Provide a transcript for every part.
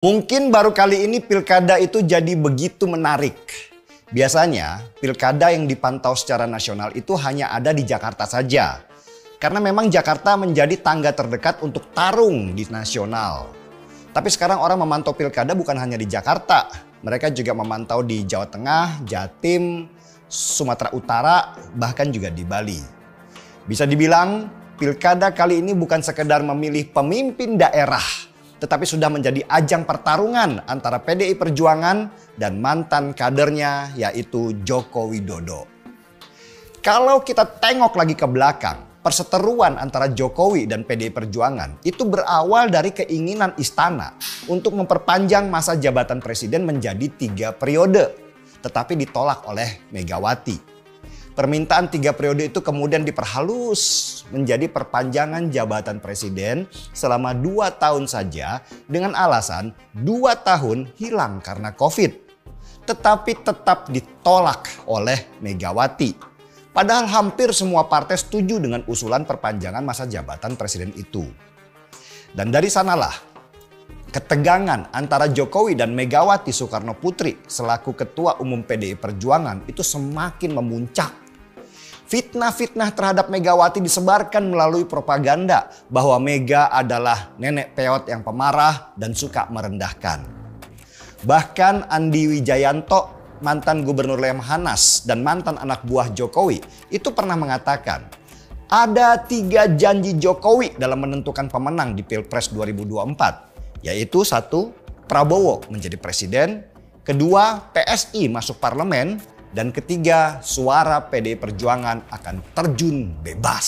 Mungkin baru kali ini pilkada itu jadi begitu menarik. Biasanya pilkada yang dipantau secara nasional itu hanya ada di Jakarta saja. Karena memang Jakarta menjadi tangga terdekat untuk tarung di nasional. Tapi sekarang orang memantau pilkada bukan hanya di Jakarta. Mereka juga memantau di Jawa Tengah, Jatim, Sumatera Utara, bahkan juga di Bali. Bisa dibilang pilkada kali ini bukan sekedar memilih pemimpin daerah, tetapi sudah menjadi ajang pertarungan antara PDI Perjuangan dan mantan kadernya yaitu Joko Widodo. Kalau kita tengok lagi ke belakang, perseteruan antara Jokowi dan PDI Perjuangan itu berawal dari keinginan istana untuk memperpanjang masa jabatan presiden menjadi 3 periode, tetapi ditolak oleh Megawati. Permintaan 3 periode itu kemudian diperhalus menjadi perpanjangan jabatan presiden selama 2 tahun saja dengan alasan 2 tahun hilang karena COVID. Tetapi tetap ditolak oleh Megawati. Padahal hampir semua partai setuju dengan usulan perpanjangan masa jabatan presiden itu. Dan dari sanalah ketegangan antara Jokowi dan Megawati Soekarno Putri selaku Ketua Umum PDI Perjuangan itu semakin memuncak. Fitnah-fitnah terhadap Megawati disebarkan melalui propaganda bahwa Mega adalah nenek peot yang pemarah dan suka merendahkan. Bahkan Andi Wijayanto, mantan Gubernur Lemhanas dan mantan anak buah Jokowi, itu pernah mengatakan ada 3 janji Jokowi dalam menentukan pemenang di Pilpres 2024. Yaitu 1, Prabowo menjadi presiden, 2, PSI masuk parlemen, dan 3, suara PDI Perjuangan akan terjun bebas.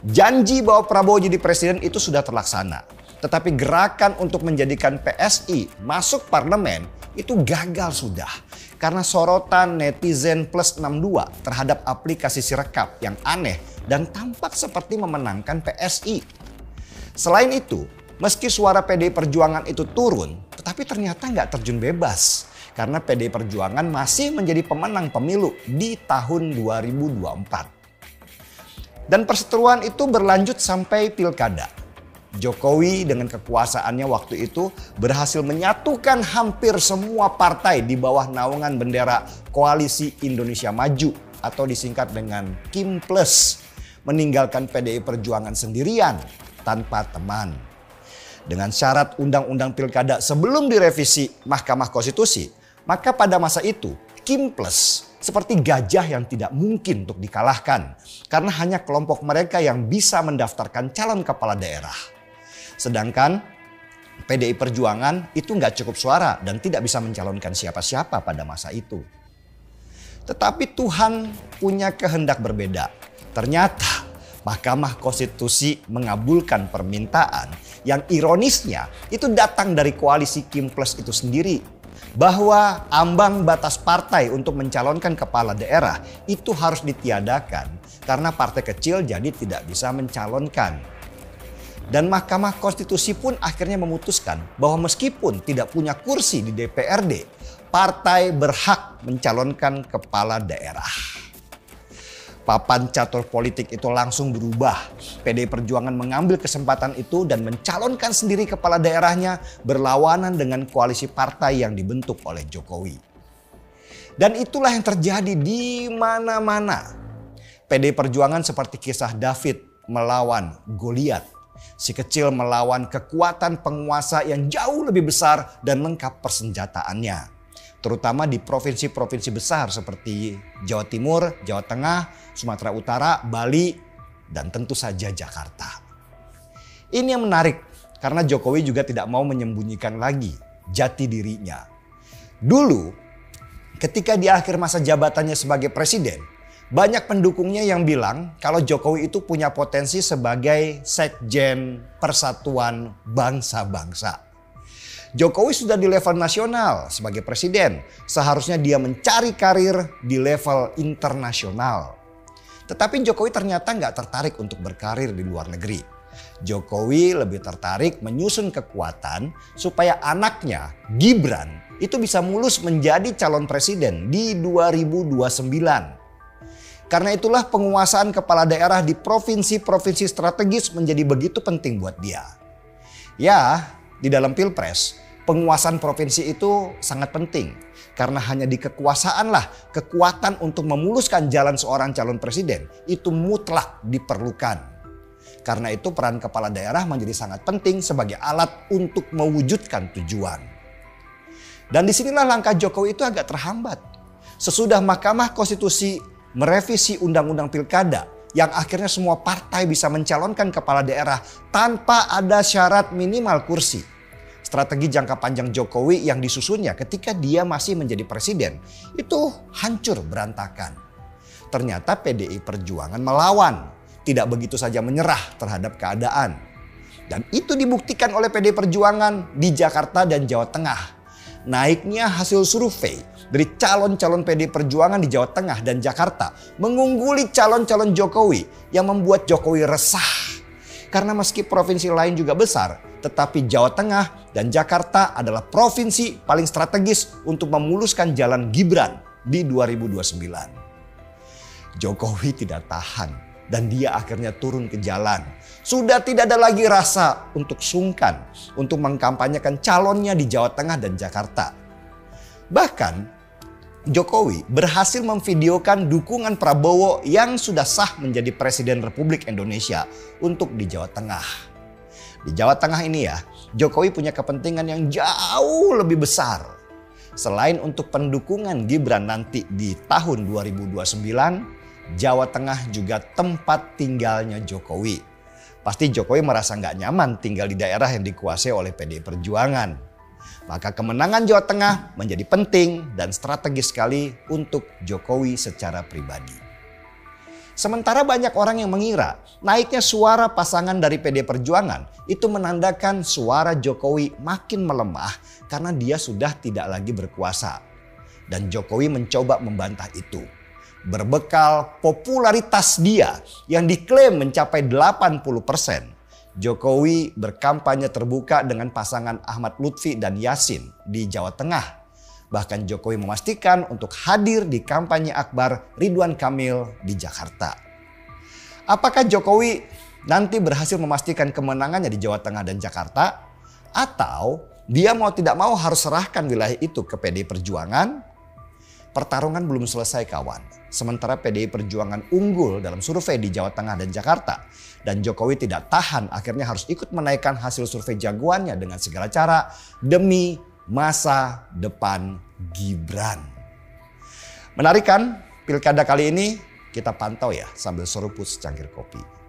Janji bahwa Prabowo jadi presiden itu sudah terlaksana. Tetapi gerakan untuk menjadikan PSI masuk parlemen itu gagal sudah. Karena sorotan netizen plus 62 terhadap aplikasi Sirekap yang aneh dan tampak seperti memenangkan PSI. Selain itu, meski suara PDI Perjuangan itu turun, tetapi ternyata nggak terjun bebas. Karena PDI Perjuangan masih menjadi pemenang pemilu di tahun 2024. Dan perseteruan itu berlanjut sampai pilkada. Jokowi dengan kekuasaannya waktu itu berhasil menyatukan hampir semua partai di bawah naungan bendera Koalisi Indonesia Maju atau disingkat dengan KIM Plus, meninggalkan PDI Perjuangan sendirian tanpa teman. Dengan syarat undang-undang pilkada sebelum direvisi Mahkamah Konstitusi, maka pada masa itu KIM Plus seperti gajah yang tidak mungkin untuk dikalahkan karena hanya kelompok mereka yang bisa mendaftarkan calon kepala daerah. Sedangkan PDI Perjuangan itu nggak cukup suara dan tidak bisa mencalonkan siapa-siapa pada masa itu. Tetapi Tuhan punya kehendak berbeda. Ternyata Mahkamah Konstitusi mengabulkan permintaan yang ironisnya itu datang dari koalisi KIM Plus itu sendiri. Bahwa ambang batas partai untuk mencalonkan kepala daerah itu harus ditiadakan karena partai kecil jadi tidak bisa mencalonkan. Dan Mahkamah Konstitusi pun akhirnya memutuskan bahwa meskipun tidak punya kursi di DPRD, partai berhak mencalonkan kepala daerah. Papan catur politik itu langsung berubah. PDI Perjuangan mengambil kesempatan itu dan mencalonkan sendiri kepala daerahnya berlawanan dengan koalisi partai yang dibentuk oleh Jokowi. Dan itulah yang terjadi di mana-mana. PDI Perjuangan seperti kisah David melawan Goliat. Si kecil melawan kekuatan penguasa yang jauh lebih besar dan lengkap persenjataannya. Terutama di provinsi-provinsi besar seperti Jawa Timur, Jawa Tengah, Sumatera Utara, Bali, dan tentu saja Jakarta. Ini yang menarik karena Jokowi juga tidak mau menyembunyikan lagi jati dirinya. Dulu ketika di akhir masa jabatannya sebagai presiden, banyak pendukungnya yang bilang kalau Jokowi itu punya potensi sebagai sekjen Persatuan Bangsa-Bangsa. Jokowi sudah di level nasional sebagai presiden. Seharusnya dia mencari karir di level internasional. Tetapi Jokowi ternyata nggak tertarik untuk berkarir di luar negeri. Jokowi lebih tertarik menyusun kekuatan supaya anaknya Gibran itu bisa mulus menjadi calon presiden di 2029. Karena itulah penguasaan kepala daerah di provinsi-provinsi strategis menjadi begitu penting buat dia. Ya, di dalam Pilpres, penguasaan provinsi itu sangat penting. Karena hanya di kekuasaanlah kekuatan untuk memuluskan jalan seorang calon presiden itu mutlak diperlukan. Karena itu peran kepala daerah menjadi sangat penting sebagai alat untuk mewujudkan tujuan. Dan disinilah langkah Jokowi itu agak terhambat. Sesudah Mahkamah Konstitusi merevisi Undang-Undang Pilkada yang akhirnya semua partai bisa mencalonkan kepala daerah tanpa ada syarat minimal kursi. Strategi jangka panjang Jokowi yang disusunnya ketika dia masih menjadi presiden itu hancur berantakan. Ternyata PDI Perjuangan melawan, tidak begitu saja menyerah terhadap keadaan. Dan itu dibuktikan oleh PDI Perjuangan di Jakarta dan Jawa Tengah. Naiknya hasil survei dari calon-calon PDI Perjuangan di Jawa Tengah dan Jakarta mengungguli calon-calon Jokowi yang membuat Jokowi resah. Karena meski provinsi lain juga besar, tetapi Jawa Tengah dan Jakarta adalah provinsi paling strategis untuk memuluskan jalan Gibran di 2029. Jokowi tidak tahan dan dia akhirnya turun ke jalan. Sudah tidak ada lagi rasa untuk sungkan untuk mengkampanyekan calonnya di Jawa Tengah dan Jakarta. Bahkan Jokowi berhasil memvideokan dukungan Prabowo yang sudah sah menjadi Presiden Republik Indonesia untuk di Jawa Tengah. Di Jawa Tengah ini ya, Jokowi punya kepentingan yang jauh lebih besar. Selain untuk pendukungan Gibran nanti di tahun 2029, Jawa Tengah juga tempat tinggalnya Jokowi. Pasti Jokowi merasa nggak nyaman tinggal di daerah yang dikuasai oleh PDI Perjuangan. Maka kemenangan Jawa Tengah menjadi penting dan strategis sekali untuk Jokowi secara pribadi. Sementara banyak orang yang mengira naiknya suara pasangan dari PDI Perjuangan itu menandakan suara Jokowi makin melemah karena dia sudah tidak lagi berkuasa. Dan Jokowi mencoba membantah itu. Berbekal popularitas dia yang diklaim mencapai 80%. Jokowi berkampanye terbuka dengan pasangan Ahmad Lutfi dan Yasin di Jawa Tengah. Bahkan Jokowi memastikan untuk hadir di kampanye akbar Ridwan Kamil di Jakarta. Apakah Jokowi nanti berhasil memastikan kemenangannya di Jawa Tengah dan Jakarta? Atau dia mau tidak mau harus serahkan wilayah itu ke PDI Perjuangan? Pertarungan belum selesai kawan. Sementara PDI Perjuangan unggul dalam survei di Jawa Tengah dan Jakarta. Dan Jokowi tidak tahan akhirnya harus ikut menaikkan hasil survei jagoannya dengan segala cara demi masa depan Gibran. Menarik kan pilkada kali ini? Kita pantau ya sambil seruput secangkir kopi.